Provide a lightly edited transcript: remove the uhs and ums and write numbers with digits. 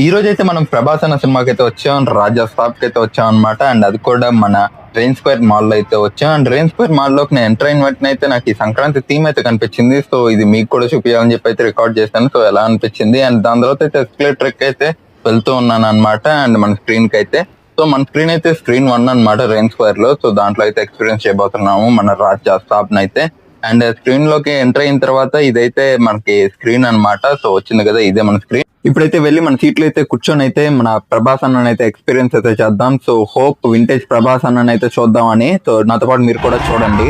ఈ రోజైతే మనం ప్రభాస్ అన్న సినిమాకి అయితే వచ్చాం, రాజా సాబ్ కి అయితే వచ్చాం అనమాట. అండ్ అది కూడా మన రెయిన్ స్క్వేర్ మాల్ లో అయితే వచ్చాం. అండ్ రెయిన్ స్క్వేర్ మాల్ లోకి నేను ఎంటర్ అయిన వెంటనే అయితే నాకు ఈ సంక్రాంతి థీమ్ అయితే కనిపించింది. సో ఇది మీకు కూడా చూపించాలని చెప్పి అయితే రికార్డ్ చేశాను. సో ఎలా అనిపించింది అండ్ దాని తర్వాత అయితే ఎస్కలేటర్ అయితే వెళ్తూ ఉన్నాను అనమాట. అండ్ మన స్క్రీన్ కి అయితే మన స్క్రీన్ అయితే స్క్రీన్ 1 అనమాట రెయిన్ స్క్వేర్ లో. సో దాంట్లో అయితే ఎక్స్పీరియన్స్ చేయబోతున్నాము మన రాజా సాబ్ అయితే. అండ్ స్క్రీన్ లోకి ఎంటర్ అయిన తర్వాత ఇదైతే మనకి స్క్రీన్ అన్నమాట. సో వచ్చింది కదా, ఇదే మన స్క్రీన్. ఇప్పుడైతే వెళ్ళి మన సీట్లు అయితే కూర్చొని అయితే మన ప్రభాస్ అన్న అయితే ఎక్స్పీరియన్స్ అయితే చేద్దాం. సో హోప్ వింటేజ్ ప్రభాస్ అన్న అయితే చూద్దామని. సో నాతో పాటు మీరు కూడా చూడండి.